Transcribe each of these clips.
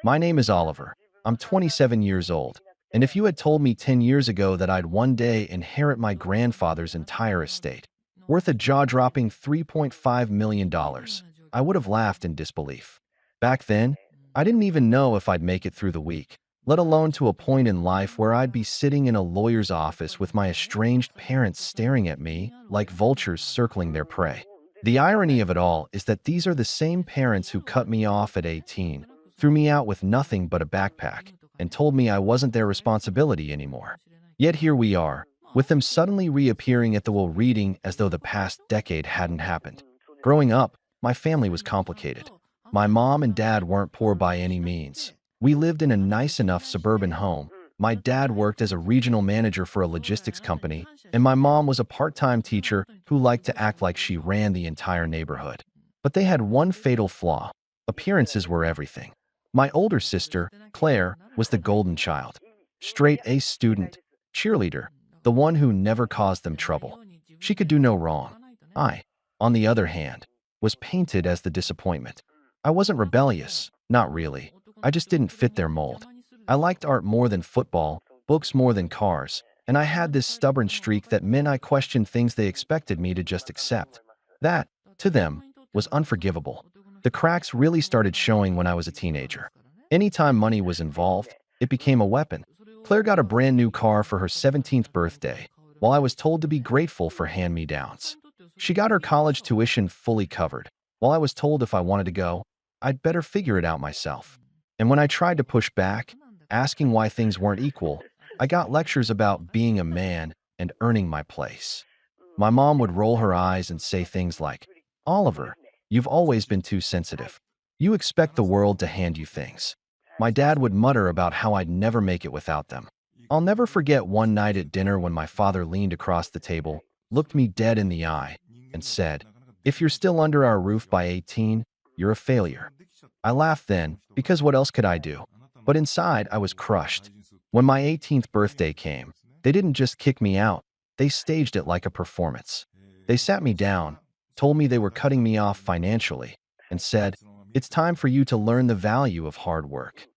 My name is Oliver. I'm 27 years old. And if you had told me 10 years ago that I'd one day inherit my grandfather's entire estate, worth a jaw-dropping $3.5 million, I would have laughed in disbelief. Back then, I didn't even know if I'd make it through the week, let alone to a point in life where I'd be sitting in a lawyer's office with my estranged parents staring at me like vultures circling their prey. The irony of it all is that these are the same parents who cut me off at 18, threw me out with nothing but a backpack, and told me I wasn't their responsibility anymore. Yet here we are, with them suddenly reappearing at the will reading as though the past decade hadn't happened. Growing up, my family was complicated. My mom and dad weren't poor by any means. We lived in a nice enough suburban home. My dad worked as a regional manager for a logistics company, and my mom was a part-time teacher who liked to act like she ran the entire neighborhood. But they had one fatal flaw. Appearances were everything. My older sister, Claire, was the golden child. Straight A student, cheerleader, the one who never caused them trouble. She could do no wrong. I, on the other hand, was painted as the disappointment. I wasn't rebellious, not really. I just didn't fit their mold. I liked art more than football, books more than cars, and I had this stubborn streak that meant I questioned things they expected me to just accept. That, to them, was unforgivable. The cracks really started showing when I was a teenager. Anytime money was involved, it became a weapon. Claire got a brand new car for her 17th birthday, while I was told to be grateful for hand-me-downs. She got her college tuition fully covered, while I was told if I wanted to go, I'd better figure it out myself. And when I tried to push back, asking why things weren't equal, I got lectures about being a man and earning my place. My mom would roll her eyes and say things like, "Oliver, you've always been too sensitive. You expect the world to hand you things." My dad would mutter about how I'd never make it without them. I'll never forget one night at dinner when my father leaned across the table, looked me dead in the eye, and said, "If you're still under our roof by 18, you're a failure." I laughed then, because what else could I do? But inside, I was crushed. When my 18th birthday came, they didn't just kick me out, they staged it like a performance. They sat me down, told me they were cutting me off financially, and said, "It's time for you to learn the value of hard work."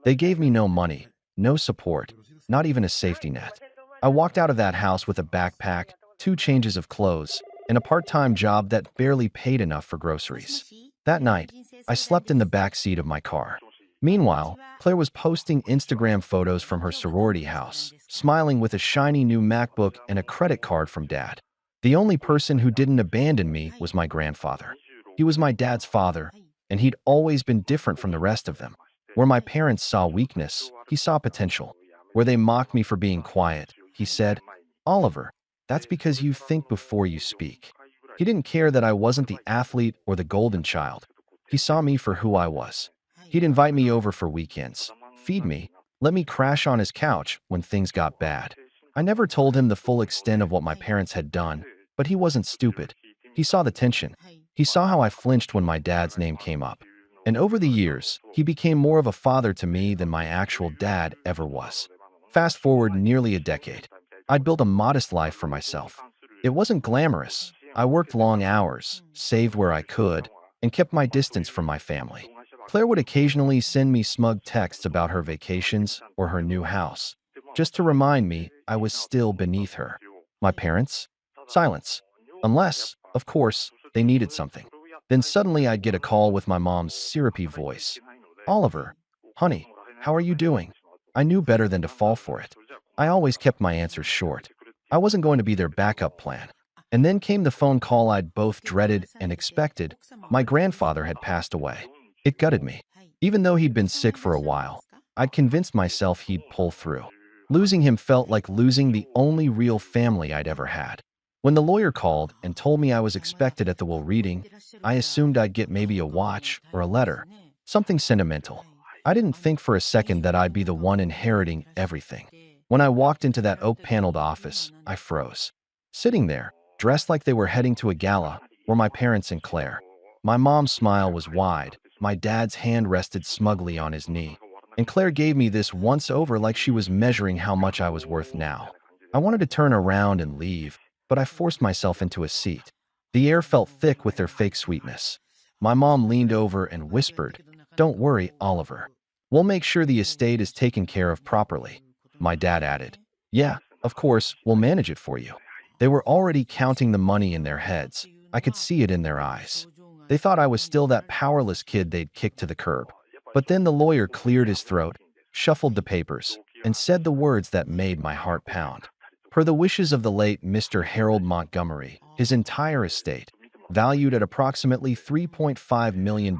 They gave me no money, no support, not even a safety net. I walked out of that house with a backpack, 2 changes of clothes, and a part-time job that barely paid enough for groceries. That night, I slept in the back seat of my car. Meanwhile, Claire was posting Instagram photos from her sorority house, smiling with a shiny new MacBook and a credit card from Dad. The only person who didn't abandon me was my grandfather. He was my dad's father, and he'd always been different from the rest of them. Where my parents saw weakness, he saw potential. Where they mocked me for being quiet, he said, "Oliver, that's because you think before you speak." He didn't care that I wasn't the athlete or the golden child. He saw me for who I was. He'd invite me over for weekends, feed me, let me crash on his couch when things got bad. I never told him the full extent of what my parents had done, but he wasn't stupid. He saw the tension. He saw how I flinched when my dad's name came up. And over the years, he became more of a father to me than my actual dad ever was. Fast forward nearly a decade. I'd built a modest life for myself. It wasn't glamorous. I worked long hours, saved where I could, and kept my distance from my family. Claire would occasionally send me smug texts about her vacations or her new house, just to remind me I was still beneath her. My parents? Silence. Unless, of course, they needed something. Then suddenly I'd get a call with my mom's syrupy voice. "Oliver, honey, how are you doing?" I knew better than to fall for it. I always kept my answers short. I wasn't going to be their backup plan. And then came the phone call I'd both dreaded and expected. My grandfather had passed away. It gutted me. Even though he'd been sick for a while, I'd convinced myself he'd pull through. Losing him felt like losing the only real family I'd ever had. When the lawyer called and told me I was expected at the will reading, I assumed I'd get maybe a watch or a letter, something sentimental. I didn't think for a second that I'd be the one inheriting everything. When I walked into that oak-paneled office, I froze. Sitting there, dressed like they were heading to a gala, were my parents and Claire. My mom's smile was wide, my dad's hand rested smugly on his knee, and Claire gave me this once-over like she was measuring how much I was worth now. I wanted to turn around and leave, but I forced myself into a seat. The air felt thick with their fake sweetness. My mom leaned over and whispered, "Don't worry, Oliver. We'll make sure the estate is taken care of properly. My dad added. Yeah, of course, we'll manage it for you. They were already counting the money in their heads. I could see it in their eyes. They thought I was still that powerless kid they'd kicked to the curb. But then the lawyer cleared his throat, shuffled the papers, and said the words that made my heart pound. Per the wishes of the late Mr. Harold Montgomery, his entire estate, valued at approximately $3.5 million,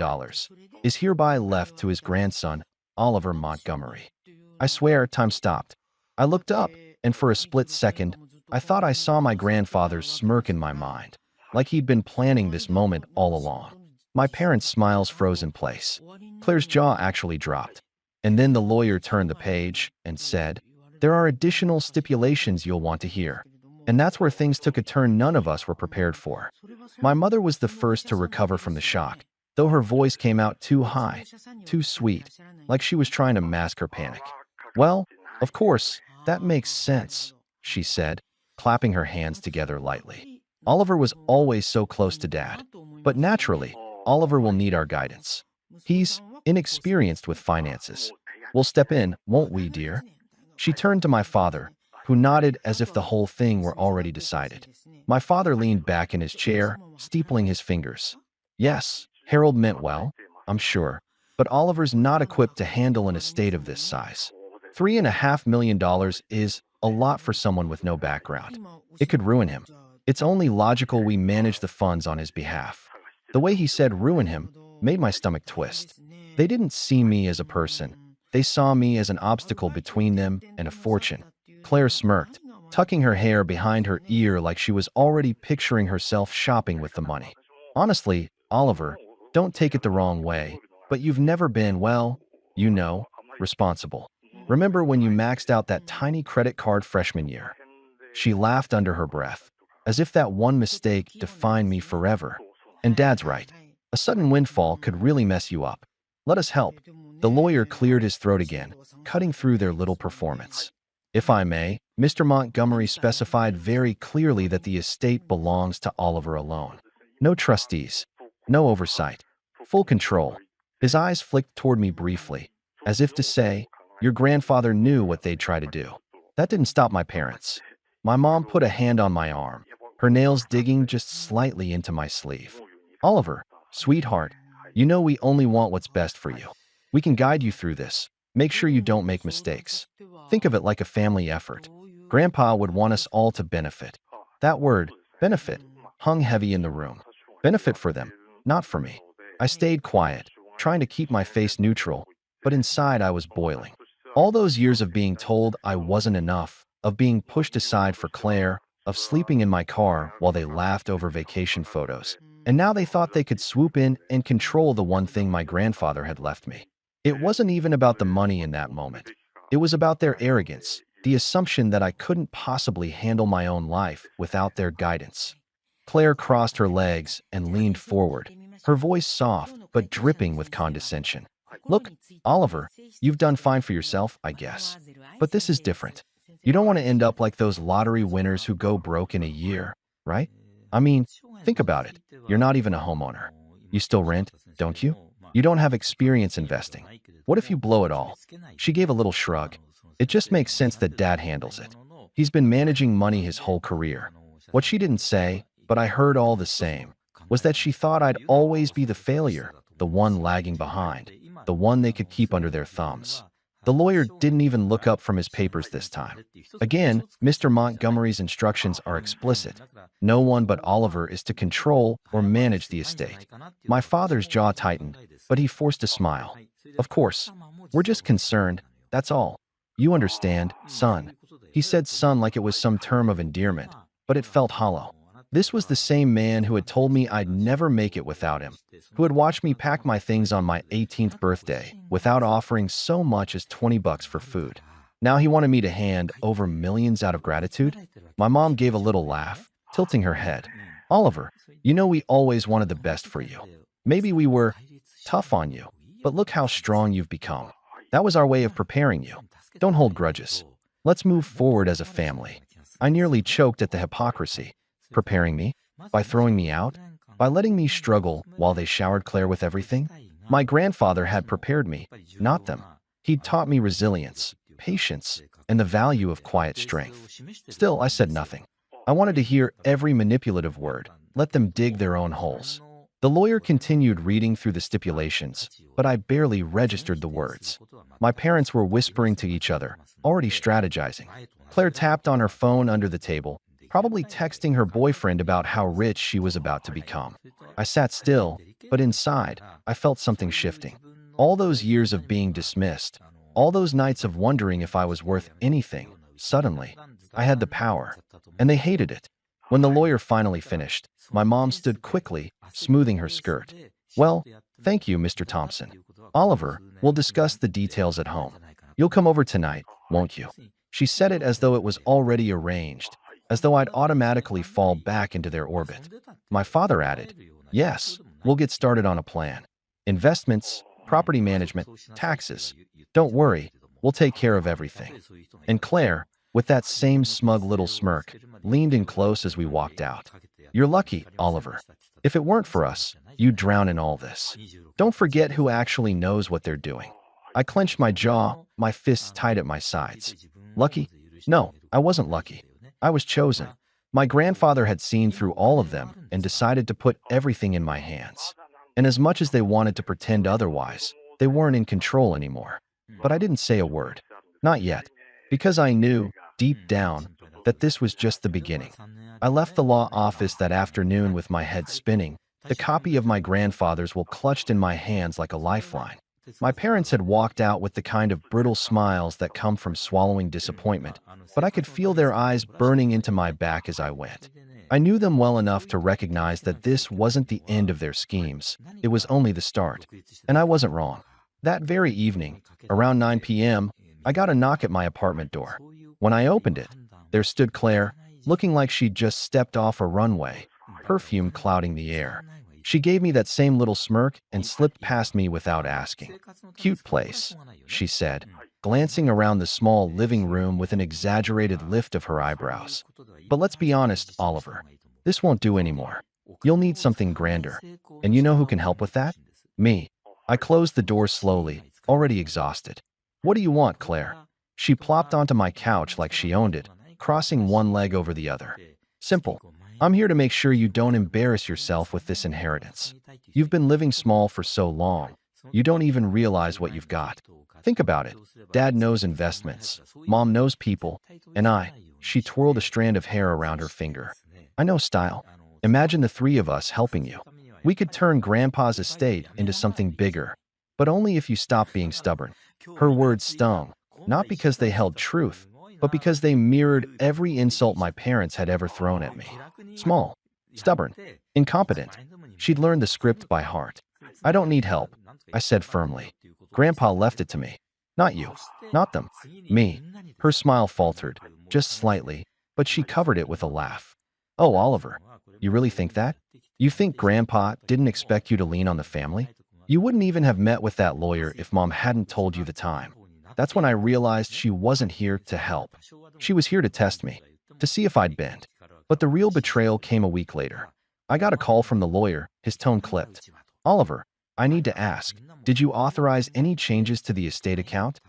is hereby left to his grandson, Oliver Montgomery. I swear, time stopped. I looked up, and for a split second, I thought I saw my grandfather's smirk in my mind, like he'd been planning this moment all along. My parents' smiles froze in place. Claire's jaw actually dropped. And then the lawyer turned the page and said, "There are additional stipulations you'll want to hear." And that's where things took a turn none of us were prepared for. My mother was the first to recover from the shock, though her voice came out too high, too sweet, like she was trying to mask her panic. "Well, of course, that makes sense," she said, clapping her hands together lightly. "Oliver was always so close to Dad. But naturally, Oliver will need our guidance. He's inexperienced with finances. We'll step in, won't we, dear?" She turned to my father, who nodded as if the whole thing were already decided. My father leaned back in his chair, steepling his fingers. Yes, Harold meant well, I'm sure, but Oliver's not equipped to handle an estate of this size. $3.5 million is a lot for someone with no background. It could ruin him. It's only logical we manage the funds on his behalf. The way he said ruin him made my stomach twist. They didn't see me as a person. They saw me as an obstacle between them and a fortune. Claire smirked, tucking her hair behind her ear like she was already picturing herself shopping with the money. Honestly, Oliver, don't take it the wrong way, but you've never been, well, you know, responsible. Remember when you maxed out that tiny credit card freshman year? She laughed under her breath, as if that one mistake defined me forever. And Dad's right. A sudden windfall could really mess you up. Let us help. The lawyer cleared his throat again, cutting through their little performance. If I may, Mr. Montgomery specified very clearly that the estate belongs to Oliver alone. No trustees, no oversight, full control. His eyes flicked toward me briefly, as if to say, your grandfather knew what they'd try to do. That didn't stop my parents. My mom put a hand on my arm, her nails digging just slightly into my sleeve. Oliver, sweetheart, you know we only want what's best for you. We can guide you through this. Make sure you don't make mistakes. Think of it like a family effort. Grandpa would want us all to benefit. That word, benefit, hung heavy in the room. Benefit for them, not for me. I stayed quiet, trying to keep my face neutral, but inside I was boiling. All those years of being told I wasn't enough, of being pushed aside for Claire, of sleeping in my car while they laughed over vacation photos. And now they thought they could swoop in and control the one thing my grandfather had left me. It wasn't even about the money in that moment. It was about their arrogance, the assumption that I couldn't possibly handle my own life without their guidance. Claire crossed her legs and leaned forward, her voice soft but dripping with condescension. Look, Oliver, you've done fine for yourself, I guess. But this is different. You don't want to end up like those lottery winners who go broke in a year, right? I mean, think about it. You're not even a homeowner. You still rent, don't you? You don't have experience investing. What if you blow it all? She gave a little shrug. It just makes sense that Dad handles it. He's been managing money his whole career. What she didn't say, but I heard all the same, was that she thought I'd always be the failure, the one lagging behind, the one they could keep under their thumbs. The lawyer didn't even look up from his papers this time. Again, Mr. Montgomery's instructions are explicit. No one but Oliver is to control or manage the estate. My father's jaw tightened, but he forced a smile. Of course. We're just concerned, that's all. You understand, son. He said son like it was some term of endearment, but it felt hollow. This was the same man who had told me I'd never make it without him, who had watched me pack my things on my 18th birthday without offering so much as $20 for food. Now he wanted me to hand over millions out of gratitude? My mom gave a little laugh, tilting her head. Oliver, you know we always wanted the best for you. Maybe we were tough on you, but look how strong you've become. That was our way of preparing you. Don't hold grudges. Let's move forward as a family. I nearly choked at the hypocrisy. Preparing me? By throwing me out? By letting me struggle while they showered Claire with everything? My grandfather had prepared me, not them. He'd taught me resilience, patience, and the value of quiet strength. Still, I said nothing. I wanted to hear every manipulative word, let them dig their own holes. The lawyer continued reading through the stipulations, but I barely registered the words. My parents were whispering to each other, already strategizing. Claire tapped on her phone under the table, probably texting her boyfriend about how rich she was about to become. I sat still, but inside, I felt something shifting. All those years of being dismissed, all those nights of wondering if I was worth anything, suddenly, I had the power. And they hated it. When the lawyer finally finished, my mom stood quickly, smoothing her skirt. Well, thank you, Mr. Thompson. Oliver, we'll discuss the details at home. You'll come over tonight, won't you? She said it as though it was already arranged, as though I'd automatically fall back into their orbit. My father added, yes, we'll get started on a plan. Investments, property management, taxes. Don't worry, we'll take care of everything. And Claire, with that same smug little smirk, leaned in close as we walked out. You're lucky, Oliver. If it weren't for us, you'd drown in all this. Don't forget who actually knows what they're doing. I clenched my jaw, my fists tight at my sides. Lucky? No, I wasn't lucky. I was chosen. My grandfather had seen through all of them and decided to put everything in my hands. And as much as they wanted to pretend otherwise, they weren't in control anymore. But I didn't say a word. Not yet. Because I knew, deep down, that this was just the beginning. I left the law office that afternoon with my head spinning, the copy of my grandfather's will clutched in my hands like a lifeline. My parents had walked out with the kind of brittle smiles that come from swallowing disappointment, but I could feel their eyes burning into my back as I went. I knew them well enough to recognize that this wasn't the end of their schemes, it was only the start. And I wasn't wrong. That very evening, around 9 p.m., I got a knock at my apartment door. When I opened it, there stood Claire, looking like she'd just stepped off a runway, perfume clouding the air. She gave me that same little smirk and slipped past me without asking. Cute place, she said, glancing around the small living room with an exaggerated lift of her eyebrows. But let's be honest, Oliver, this won't do anymore. You'll need something grander. And you know who can help with that? Me. I closed the door slowly, already exhausted. What do you want, Claire? She plopped onto my couch like she owned it, crossing one leg over the other. Simple. I'm here to make sure you don't embarrass yourself with this inheritance. You've been living small for so long, you don't even realize what you've got. Think about it. Dad knows investments, Mom knows people, and she twirled a strand of hair around her finger. I know style. Imagine the three of us helping you. We could turn Grandpa's estate into something bigger, but only if you stop being stubborn. Her words stung, not because they held truth, but because they mirrored every insult my parents had ever thrown at me. Small, stubborn, incompetent. She'd learned the script by heart. I don't need help, I said firmly. Grandpa left it to me. Not you. Not them. Me. Her smile faltered, just slightly, but she covered it with a laugh. Oh, Oliver, you really think that? You think Grandpa didn't expect you to lean on the family? You wouldn't even have met with that lawyer if Mom hadn't told you the time. That's when I realized she wasn't here to help. She was here to test me, to see if I'd bend. But the real betrayal came a week later. I got a call from the lawyer, his tone clipped. Oliver, I need to ask, did you authorize any changes to the estate account?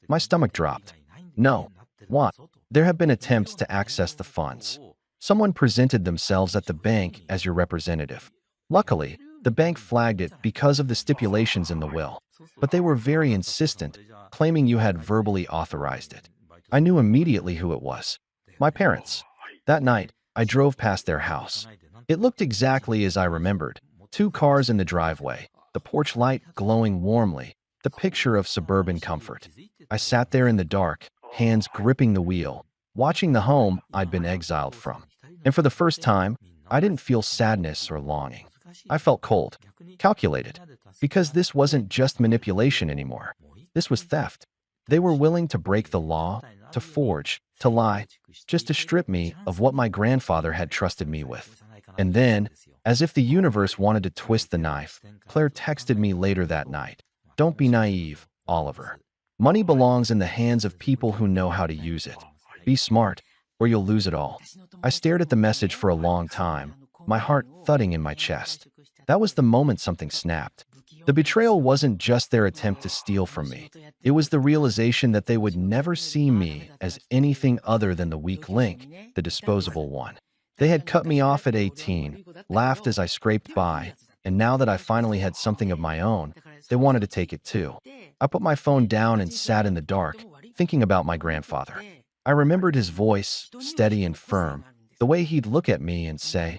My stomach dropped. No. What? There have been attempts to access the funds. Someone presented themselves at the bank as your representative. Luckily, the bank flagged it because of the stipulations in the will. But they were very insistent, claiming you had verbally authorized it. I knew immediately who it was. My parents. That night, I drove past their house. It looked exactly as I remembered. 2 cars in the driveway, the porch light glowing warmly, the picture of suburban comfort. I sat there in the dark, hands gripping the wheel, watching the home I'd been exiled from. And for the first time, I didn't feel sadness or longing. I felt cold, calculated, because this wasn't just manipulation anymore. This was theft. They were willing to break the law, to forge, to lie, just to strip me of what my grandfather had trusted me with. And then, as if the universe wanted to twist the knife, Claire texted me later that night. Don't be naive, Oliver. Money belongs in the hands of people who know how to use it. Be smart, or you'll lose it all. I stared at the message for a long time, my heart thudding in my chest. That was the moment something snapped. The betrayal wasn't just their attempt to steal from me. It was the realization that they would never see me as anything other than the weak link, the disposable one. They had cut me off at 18, laughed as I scraped by, and now that I finally had something of my own, they wanted to take it too. I put my phone down and sat in the dark, thinking about my grandfather. I remembered his voice, steady and firm, the way he'd look at me and say,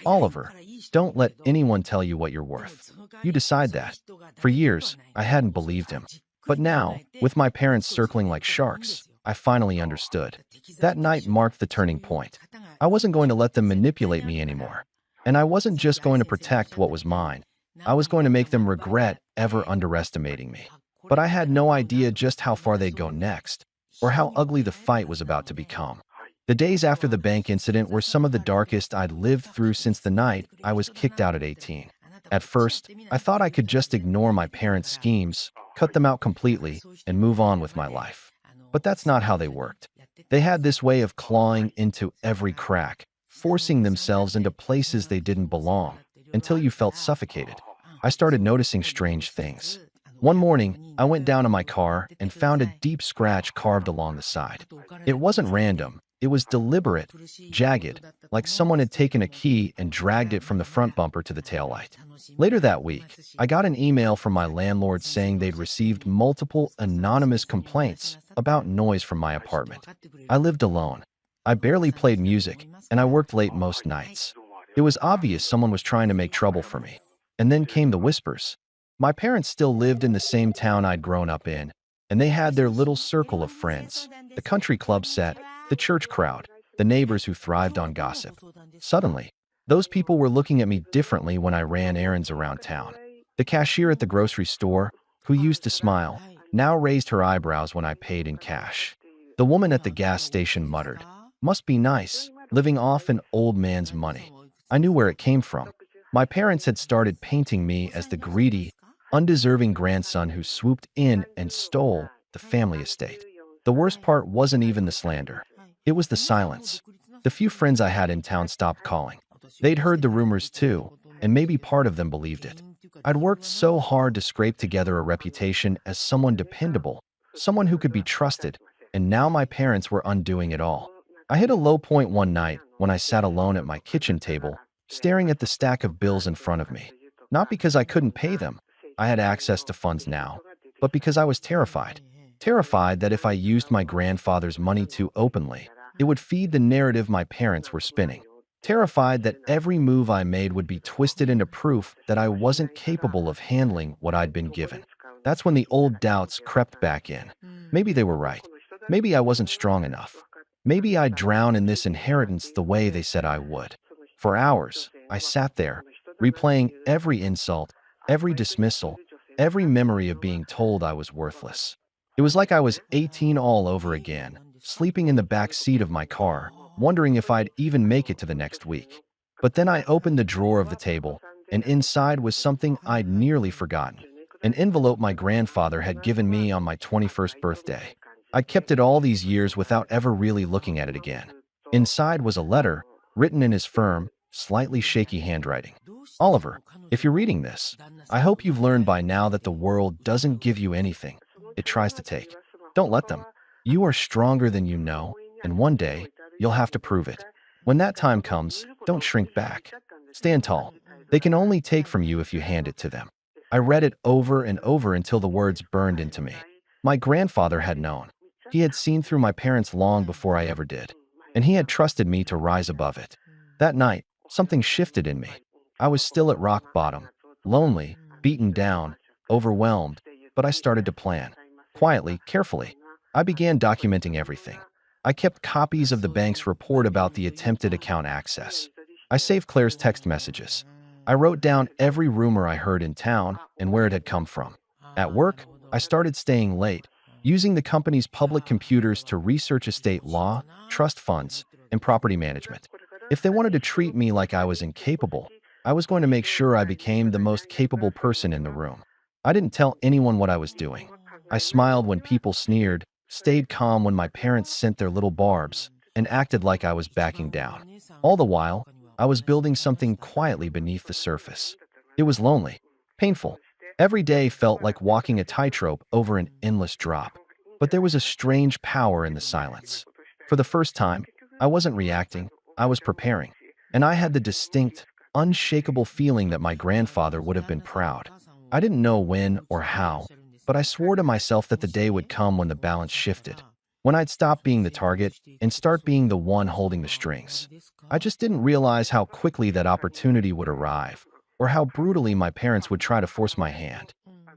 "Oliver, don't let anyone tell you what you're worth. You decide that." For years, I hadn't believed him. But now, with my parents circling like sharks, I finally understood. That night marked the turning point. I wasn't going to let them manipulate me anymore. And I wasn't just going to protect what was mine. I was going to make them regret ever underestimating me. But I had no idea just how far they'd go next, or how ugly the fight was about to become. The days after the bank incident were some of the darkest I'd lived through since the night I was kicked out at 18. At first, I thought I could just ignore my parents' schemes, cut them out completely, and move on with my life. But that's not how they worked. They had this way of clawing into every crack, forcing themselves into places they didn't belong, until you felt suffocated. I started noticing strange things. One morning, I went down to my car and found a deep scratch carved along the side. It wasn't random. It was deliberate, jagged, like someone had taken a key and dragged it from the front bumper to the taillight. Later that week, I got an email from my landlord saying they'd received multiple anonymous complaints about noise from my apartment. I lived alone. I barely played music, and I worked late most nights. It was obvious someone was trying to make trouble for me. And then came the whispers. My parents still lived in the same town I'd grown up in, and they had their little circle of friends, the country club set, the church crowd, the neighbors who thrived on gossip. Suddenly, those people were looking at me differently when I ran errands around town. The cashier at the grocery store, who used to smile, now raised her eyebrows when I paid in cash. The woman at the gas station muttered, "Must be nice, living off an old man's money." I knew where it came from. My parents had started painting me as the greedy, undeserving grandson who swooped in and stole the family estate. The worst part wasn't even the slander. It was the silence. The few friends I had in town stopped calling. They'd heard the rumors too, and maybe part of them believed it. I'd worked so hard to scrape together a reputation as someone dependable, someone who could be trusted, and now my parents were undoing it all. I hit a low point one night when I sat alone at my kitchen table, staring at the stack of bills in front of me. Not because I couldn't pay them, I had access to funds now, but because I was terrified. Terrified that if I used my grandfather's money too openly, it would feed the narrative my parents were spinning. Terrified that every move I made would be twisted into proof that I wasn't capable of handling what I'd been given. That's when the old doubts crept back in. Maybe they were right. Maybe I wasn't strong enough. Maybe I'd drown in this inheritance the way they said I would. For hours, I sat there, replaying every insult, every dismissal, every memory of being told I was worthless. It was like I was 18 all over again, sleeping in the back seat of my car, wondering if I'd even make it to the next week. But then I opened the drawer of the table, and inside was something I'd nearly forgotten. An envelope my grandfather had given me on my 21st birthday. I kept it all these years without ever really looking at it again. Inside was a letter, written in his firm, slightly shaky handwriting. "Oliver, if you're reading this, I hope you've learned by now that the world doesn't give you anything it tries to take. Don't let them. You are stronger than you know, and one day, you'll have to prove it. When that time comes, don't shrink back. Stand tall. They can only take from you if you hand it to them." I read it over and over until the words burned into me. My grandfather had known. He had seen through my parents long before I ever did, and he had trusted me to rise above it. That night, something shifted in me. I was still at rock bottom, lonely, beaten down, overwhelmed, but I started to plan. Quietly, carefully, I began documenting everything. I kept copies of the bank's report about the attempted account access. I saved Claire's text messages. I wrote down every rumor I heard in town and where it had come from. At work, I started staying late, using the company's public computers to research estate law, trust funds, and property management. If they wanted to treat me like I was incapable, I was going to make sure I became the most capable person in the room. I didn't tell anyone what I was doing. I smiled when people sneered, stayed calm when my parents sent their little barbs, and acted like I was backing down. All the while, I was building something quietly beneath the surface. It was lonely, painful, Every day felt like walking a tightrope over an endless drop. But there was a strange power in the silence. For the first time, I wasn't reacting, I was preparing. And I had the distinct, unshakable feeling that my grandfather would have been proud. I didn't know when or how, but I swore to myself that the day would come when the balance shifted, when I'd stop being the target and start being the one holding the strings. I just didn't realize how quickly that opportunity would arrive, or how brutally my parents would try to force my hand.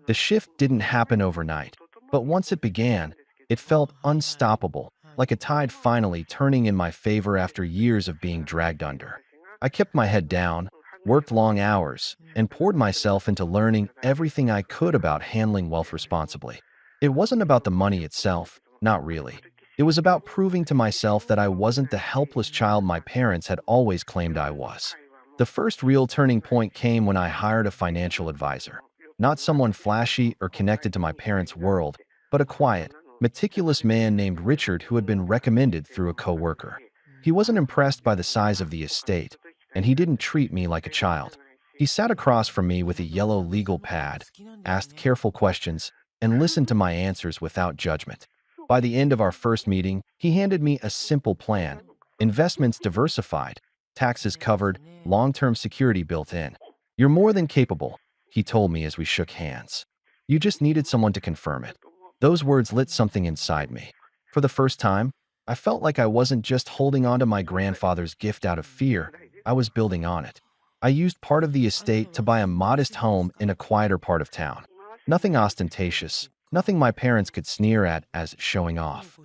The shift didn't happen overnight, but once it began, it felt unstoppable, like a tide finally turning in my favor after years of being dragged under. I kept my head down, worked long hours, and poured myself into learning everything I could about handling wealth responsibly. It wasn't about the money itself, not really. It was about proving to myself that I wasn't the helpless child my parents had always claimed I was. The first real turning point came when I hired a financial advisor. Not someone flashy or connected to my parents' world, but a quiet, meticulous man named Richard who had been recommended through a coworker. He wasn't impressed by the size of the estate, and he didn't treat me like a child. He sat across from me with a yellow legal pad, asked careful questions, and listened to my answers without judgment. By the end of our first meeting, he handed me a simple plan: investments diversified, taxes covered, long-term security built in. "You're more than capable," he told me as we shook hands. "You just needed someone to confirm it." Those words lit something inside me. For the first time, I felt like I wasn't just holding on to my grandfather's gift out of fear, I was building on it. I used part of the estate to buy a modest home in a quieter part of town. Nothing ostentatious, nothing my parents could sneer at as showing off.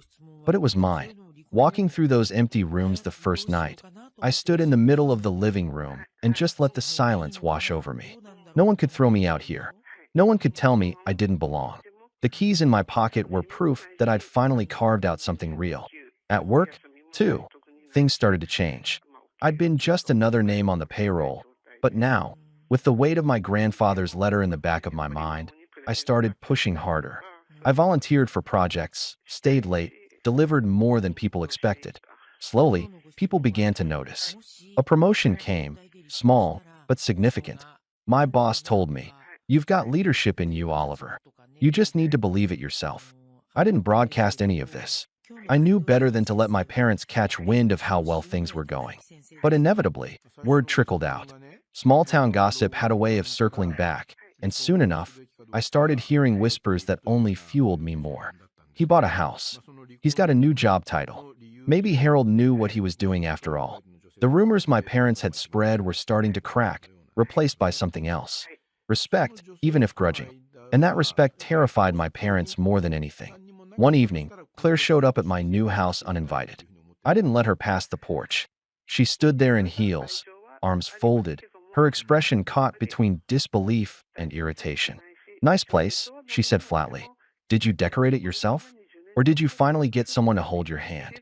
But it was mine. Walking through those empty rooms the first night, I stood in the middle of the living room and just let the silence wash over me. No one could throw me out here. No one could tell me I didn't belong. The keys in my pocket were proof that I'd finally carved out something real. At work, too, things started to change. I'd been just another name on the payroll, but now, with the weight of my grandfather's letter in the back of my mind, I started pushing harder. I volunteered for projects, stayed late, delivered more than people expected. Slowly, people began to notice. A promotion came, small, but significant. My boss told me, "You've got leadership in you, Oliver. You just need to believe it yourself." I didn't broadcast any of this. I knew better than to let my parents catch wind of how well things were going. But inevitably, word trickled out. Small-town gossip had a way of circling back, and soon enough, I started hearing whispers that only fueled me more. "He bought a house. He's got a new job title." Maybe Harold knew what he was doing after all. The rumors my parents had spread were starting to crack, replaced by something else. Respect, even if grudging. And that respect terrified my parents more than anything. One evening, Claire showed up at my new house uninvited. I didn't let her pass the porch. She stood there in heels, arms folded, her expression caught between disbelief and irritation. "Nice place," she said flatly. "Did you decorate it yourself? Or did you finally get someone to hold your hand?"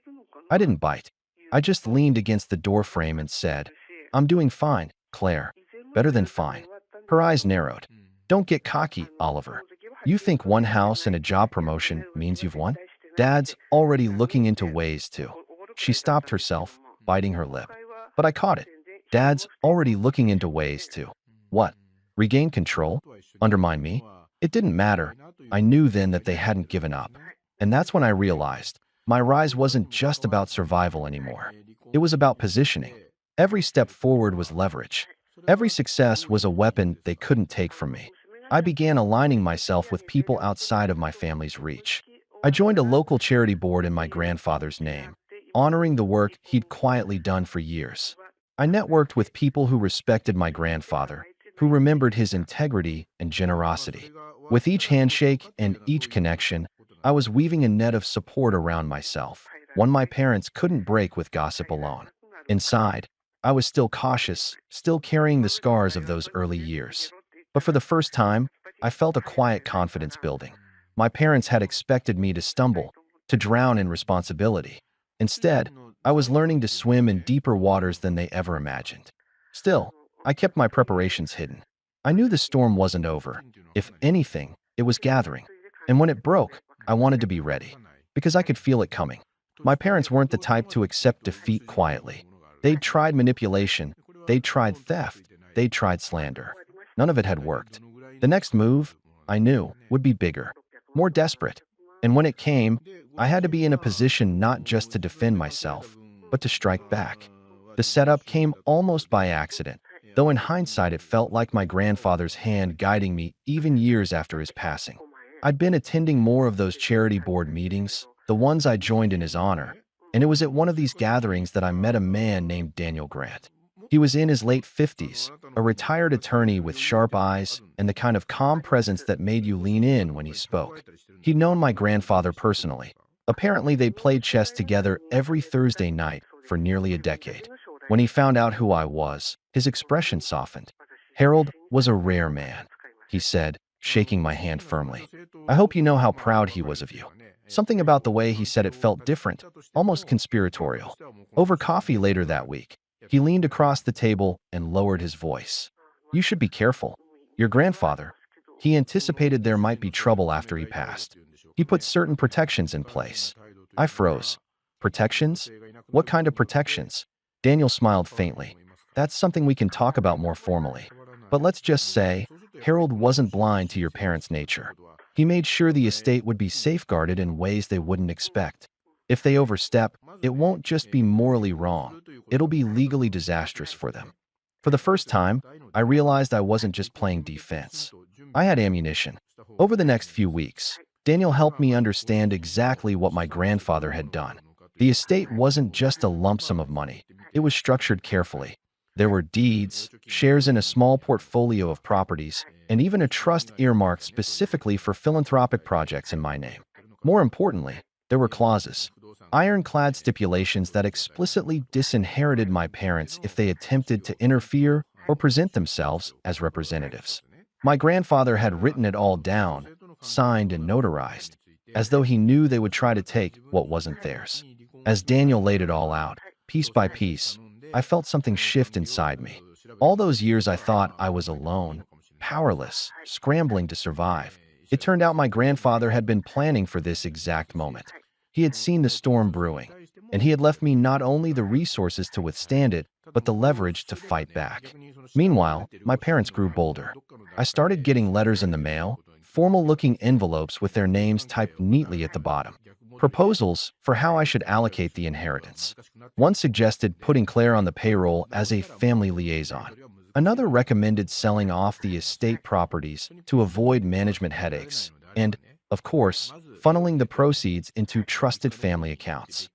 I didn't bite. I just leaned against the doorframe and said, "I'm doing fine, Claire. Better than fine." Her eyes narrowed. "Don't get cocky, Oliver. You think one house and a job promotion means you've won? Dad's already looking into ways to." She stopped herself, biting her lip. But I caught it. "Dad's already looking into ways to" what? Regain control? Undermine me? It didn't matter. I knew then that they hadn't given up. And that's when I realized my rise wasn't just about survival anymore. It was about positioning. Every step forward was leverage. Every success was a weapon they couldn't take from me. I began aligning myself with people outside of my family's reach. I joined a local charity board in my grandfather's name, honoring the work he'd quietly done for years. I networked with people who respected my grandfather, who remembered his integrity and generosity. With each handshake and each connection, I was weaving a net of support around myself, one my parents couldn't break with gossip alone. Inside, I was still cautious, still carrying the scars of those early years. But for the first time, I felt a quiet confidence building. My parents had expected me to stumble, to drown in responsibility. Instead, I was learning to swim in deeper waters than they ever imagined. Still, I kept my preparations hidden. I knew the storm wasn't over. If anything, it was gathering. And when it broke, I wanted to be ready, because I could feel it coming. My parents weren't the type to accept defeat quietly. They'd tried manipulation, they'd tried theft, they'd tried slander. None of it had worked. The next move, I knew, would be bigger, more desperate. And when it came, I had to be in a position not just to defend myself, but to strike back. The setup came almost by accident, though in hindsight it felt like my grandfather's hand guiding me even years after his passing. I'd been attending more of those charity board meetings, the ones I joined in his honor, and it was at one of these gatherings that I met a man named Daniel Grant. He was in his late 50s, a retired attorney with sharp eyes and the kind of calm presence that made you lean in when he spoke. He'd known my grandfather personally. Apparently, they played chess together every Thursday night for nearly a decade. When he found out who I was, his expression softened. Harold was a rare man, he said, shaking my hand firmly. I hope you know how proud he was of you. Something about the way he said it felt different, almost conspiratorial. Over coffee later that week, he leaned across the table and lowered his voice. You should be careful. Your grandfather. He anticipated there might be trouble after he passed. He put certain protections in place. I froze. Protections? What kind of protections? Daniel smiled faintly. That's something we can talk about more formally. But let's just say, Harold wasn't blind to your parents' nature. He made sure the estate would be safeguarded in ways they wouldn't expect. If they overstep, it won't just be morally wrong, it'll be legally disastrous for them. For the first time, I realized I wasn't just playing defense. I had ammunition. Over the next few weeks, Daniel helped me understand exactly what my grandfather had done. The estate wasn't just a lump sum of money. It was structured carefully. There were deeds, shares in a small portfolio of properties, and even a trust earmarked specifically for philanthropic projects in my name. More importantly, there were clauses, ironclad stipulations that explicitly disinherited my parents if they attempted to interfere or present themselves as representatives. My grandfather had written it all down, signed and notarized, as though he knew they would try to take what wasn't theirs. As Daniel laid it all out, piece by piece, I felt something shift inside me. All those years I thought I was alone, powerless, scrambling to survive. It turned out my grandfather had been planning for this exact moment. He had seen the storm brewing, and he had left me not only the resources to withstand it, but the leverage to fight back. Meanwhile, my parents grew bolder. I started getting letters in the mail, formal-looking envelopes with their names typed neatly at the bottom. Proposals for how I should allocate the inheritance. One suggested putting Claire on the payroll as a family liaison. Another recommended selling off the estate properties to avoid management headaches. And, of course, funneling the proceeds into trusted family accounts.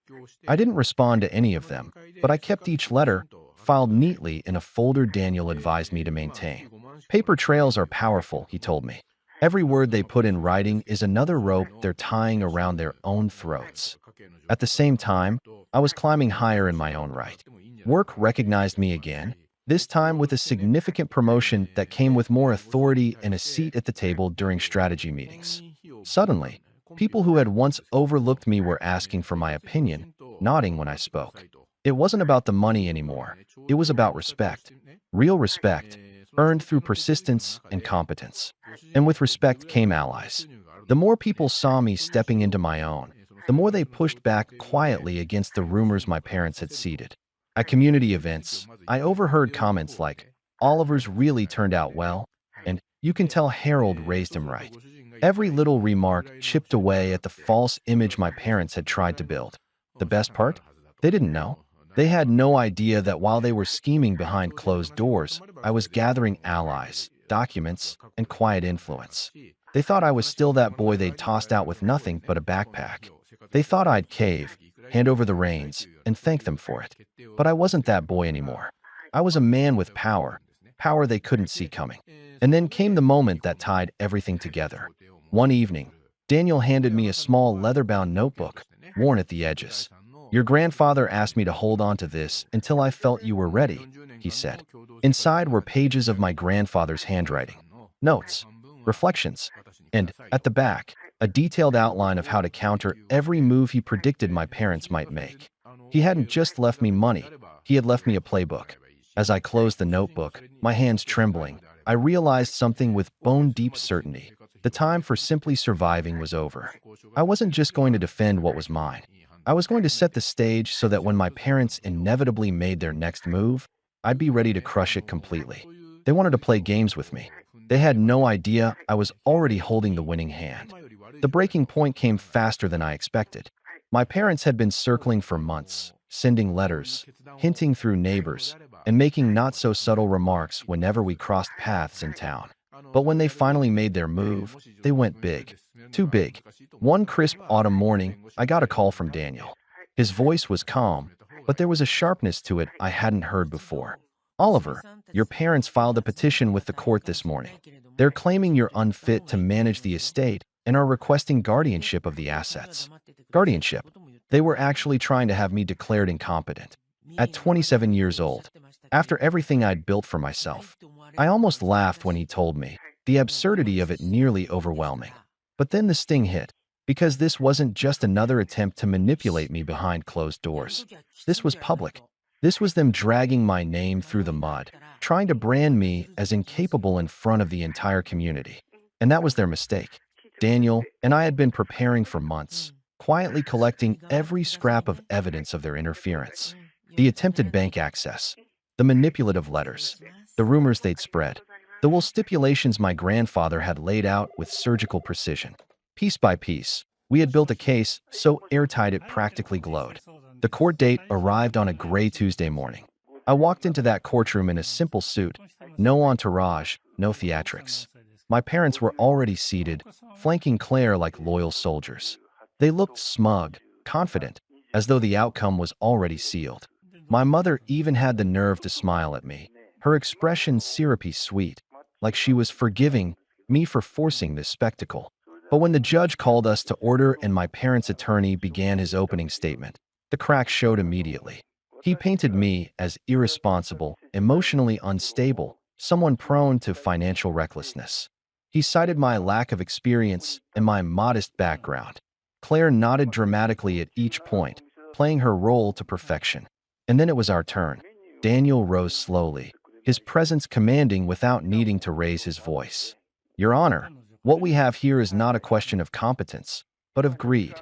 I didn't respond to any of them, but I kept each letter filed neatly in a folder Daniel advised me to maintain. Paper trails are powerful, he told me. Every word they put in writing is another rope they're tying around their own throats. At the same time, I was climbing higher in my own right. Work recognized me again, this time with a significant promotion that came with more authority and a seat at the table during strategy meetings. Suddenly, people who had once overlooked me were asking for my opinion, nodding when I spoke. It wasn't about the money anymore. It was about respect. Real respect, earned through persistence and competence. And with respect came allies. The more people saw me stepping into my own, the more they pushed back quietly against the rumors my parents had seeded. At community events, I overheard comments like, Oliver's really turned out well, and you can tell Harold raised him right. Every little remark chipped away at the false image my parents had tried to build. The best part? They didn't know. They had no idea that while they were scheming behind closed doors, I was gathering allies, documents, and quiet influence. They thought I was still that boy they'd tossed out with nothing but a backpack. They thought I'd cave, hand over the reins, and thank them for it. But I wasn't that boy anymore. I was a man with power, power they couldn't see coming. And then came the moment that tied everything together. One evening, Daniel handed me a small leather-bound notebook, worn at the edges. Your grandfather asked me to hold on to this until I felt you were ready, he said. Inside were pages of my grandfather's handwriting, notes, reflections, and, at the back, a detailed outline of how to counter every move he predicted my parents might make. He hadn't just left me money, he had left me a playbook. As I closed the notebook, my hands trembling, I realized something with bone-deep certainty. The time for simply surviving was over. I wasn't just going to defend what was mine. I was going to set the stage so that when my parents inevitably made their next move, I'd be ready to crush it completely. They wanted to play games with me. They had no idea I was already holding the winning hand. The breaking point came faster than I expected. My parents had been circling for months, sending letters, hinting through neighbors, and making not-so-subtle remarks whenever we crossed paths in town. But when they finally made their move, they went big. Too big. One crisp autumn morning, I got a call from Daniel. His voice was calm, but there was a sharpness to it I hadn't heard before. Oliver, your parents filed a petition with the court this morning. They're claiming you're unfit to manage the estate and are requesting guardianship of the assets. Guardianship. They were actually trying to have me declared incompetent. At 27 years old, after everything I'd built for myself, I almost laughed when he told me, the absurdity of it nearly overwhelming. But then the sting hit, because this wasn't just another attempt to manipulate me behind closed doors. This was public. This was them dragging my name through the mud, trying to brand me as incapable in front of the entire community. And that was their mistake. Daniel and I had been preparing for months, quietly collecting every scrap of evidence of their interference. The attempted bank access, the manipulative letters, the rumors they'd spread, the will stipulations my grandfather had laid out with surgical precision. Piece by piece, we had built a case so airtight it practically glowed. The court date arrived on a gray Tuesday morning. I walked into that courtroom in a simple suit, no entourage, no theatrics. My parents were already seated, flanking Claire like loyal soldiers. They looked smug, confident, as though the outcome was already sealed. My mother even had the nerve to smile at me, her expression syrupy sweet, like she was forgiving me for forcing this spectacle. But when the judge called us to order and my parents' attorney began his opening statement, the cracks showed immediately. He painted me as irresponsible, emotionally unstable, someone prone to financial recklessness. He cited my lack of experience and my modest background. Claire nodded dramatically at each point, playing her role to perfection. And then it was our turn. Daniel rose slowly, his presence commanding without needing to raise his voice. Your Honor, what we have here is not a question of competence, but of greed.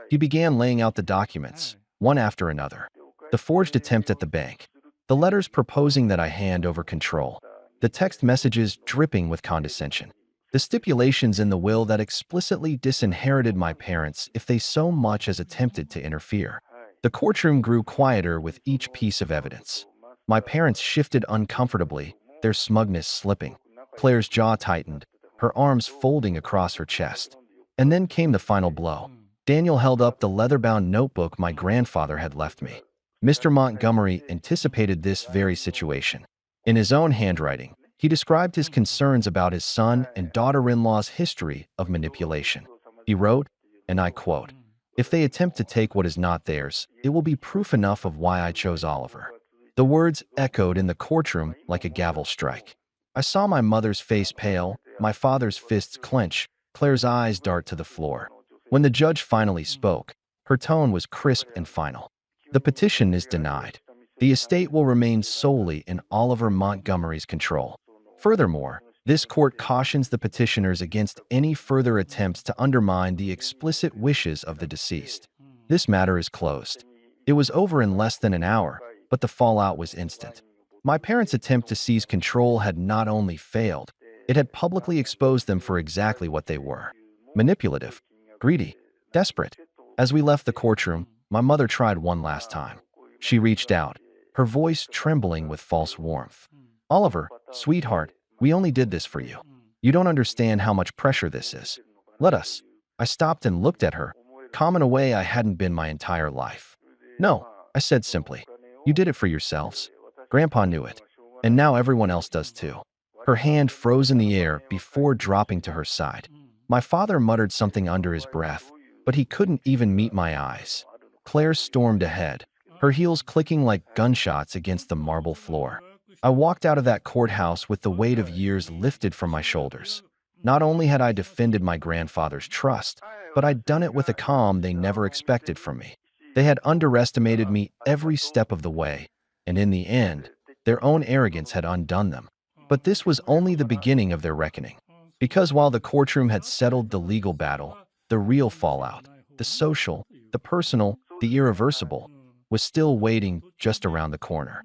He began laying out the documents, one after another. The forged attempt at the bank, the letters proposing that I hand over control, the text messages dripping with condescension, the stipulations in the will that explicitly disinherited my parents if they so much as attempted to interfere. The courtroom grew quieter with each piece of evidence. My parents shifted uncomfortably, their smugness slipping. Claire's jaw tightened, her arms folding across her chest. And then came the final blow. Daniel held up the leather-bound notebook my grandfather had left me. Mr. Montgomery anticipated this very situation. In his own handwriting, he described his concerns about his son and daughter-in-law's history of manipulation. He wrote, and I quote, "If they attempt to take what is not theirs, it will be proof enough of why I chose Oliver." The words echoed in the courtroom like a gavel strike. I saw my mother's face pale, my father's fists clench, Claire's eyes dart to the floor. When the judge finally spoke, her tone was crisp and final. The petition is denied. The estate will remain solely in Oliver Montgomery's control. Furthermore, this court cautions the petitioners against any further attempts to undermine the explicit wishes of the deceased. This matter is closed. It was over in less than an hour, but the fallout was instant. My parents' attempt to seize control had not only failed, it had publicly exposed them for exactly what they were: manipulative, greedy, desperate. As we left the courtroom, my mother tried one last time. She reached out, her voice trembling with false warmth. "Oliver, sweetheart, we only did this for you. You don't understand how much pressure this is. Let us." I stopped and looked at her, calm in a way I hadn't been my entire life. "No," I said simply. "You did it for yourselves. Grandpa knew it. And now everyone else does too." Her hand froze in the air before dropping to her side. My father muttered something under his breath, but he couldn't even meet my eyes. Claire stormed ahead, her heels clicking like gunshots against the marble floor. I walked out of that courthouse with the weight of years lifted from my shoulders. Not only had I defended my grandfather's trust, but I'd done it with a calm they never expected from me. They had underestimated me every step of the way, and in the end, their own arrogance had undone them. But this was only the beginning of their reckoning. Because while the courtroom had settled the legal battle, the real fallout, the social, the personal, the irreversible, was still waiting just around the corner.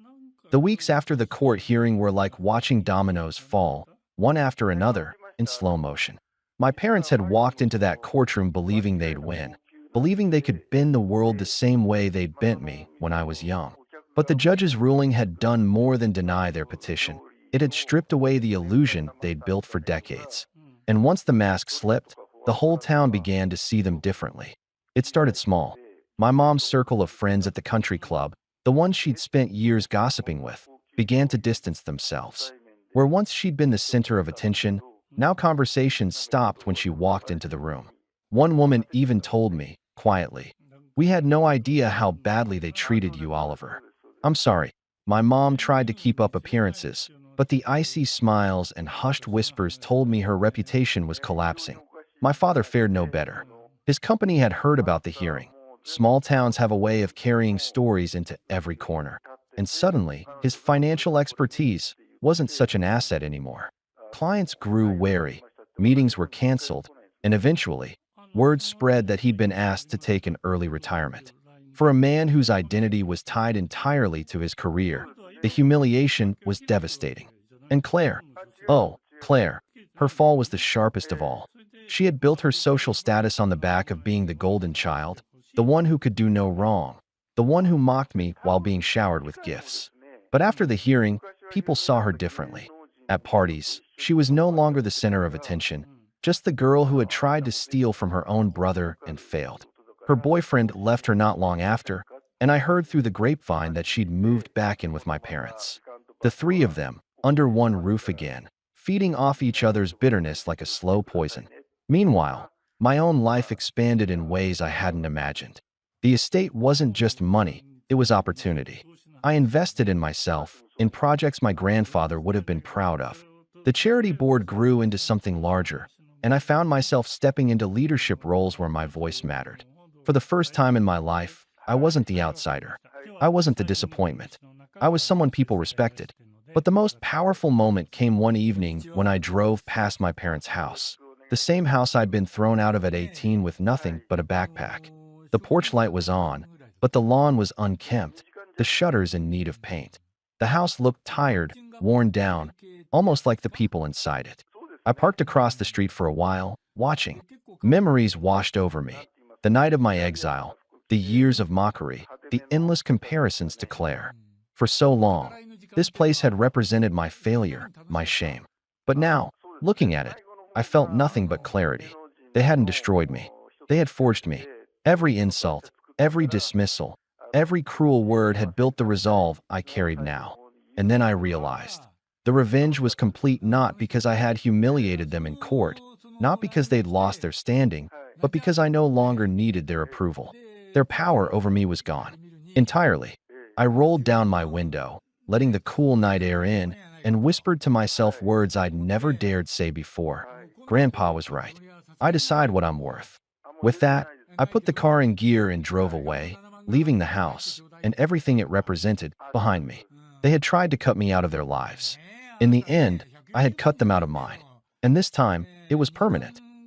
The weeks after the court hearing were like watching dominoes fall, one after another, in slow motion. My parents had walked into that courtroom believing they'd win, believing they could bend the world the same way they'd bent me when I was young. But the judge's ruling had done more than deny their petition. It had stripped away the illusion they'd built for decades. And once the mask slipped, the whole town began to see them differently. It started small. My mom's circle of friends at the country club, the ones she'd spent years gossiping with, began to distance themselves. Where once she'd been the center of attention, now conversations stopped when she walked into the room. One woman even told me, quietly, "We had no idea how badly they treated you, Oliver." I'm sorry. My mom tried to keep up appearances, but the icy smiles and hushed whispers told me her reputation was collapsing. My father fared no better. His company had heard about the hearing. Small towns have a way of carrying stories into every corner. And suddenly, his financial expertise wasn't such an asset anymore. Clients grew wary, meetings were canceled, and eventually, word spread that he'd been asked to take an early retirement. For a man whose identity was tied entirely to his career, the humiliation was devastating. And Claire, oh, Claire, her fall was the sharpest of all. She had built her social status on the back of being the golden child, the one who could do no wrong, the one who mocked me while being showered with gifts. But after the hearing, people saw her differently. At parties, she was no longer the center of attention, just the girl who had tried to steal from her own brother and failed. Her boyfriend left her not long after, and I heard through the grapevine that she'd moved back in with my parents. The three of them, under one roof again, feeding off each other's bitterness like a slow poison. Meanwhile, my own life expanded in ways I hadn't imagined. The estate wasn't just money, it was opportunity. I invested in myself, in projects my grandfather would have been proud of. The charity board grew into something larger, and I found myself stepping into leadership roles where my voice mattered. For the first time in my life, I wasn't the outsider. I wasn't the disappointment. I was someone people respected. But the most powerful moment came one evening when I drove past my parents' house. The same house I'd been thrown out of at 18 with nothing but a backpack. The porch light was on, but the lawn was unkempt, the shutters in need of paint. The house looked tired, worn down, almost like the people inside it. I parked across the street for a while, watching. Memories washed over me. The night of my exile, the years of mockery, the endless comparisons to Claire. For so long, this place had represented my failure, my shame. But now, looking at it, I felt nothing but clarity. They hadn't destroyed me. They had forged me. Every insult, every dismissal, every cruel word had built the resolve I carried now. And then I realized. The revenge was complete not because I had humiliated them in court, not because they'd lost their standing, but because I no longer needed their approval. Their power over me was gone. Entirely. I rolled down my window, letting the cool night air in, and whispered to myself words I'd never dared say before. Grandpa was right. I decide what I'm worth. With that, I put the car in gear and drove away, leaving the house, and everything it represented, behind me. They had tried to cut me out of their lives. In the end, I had cut them out of mine. And this time, it was permanent.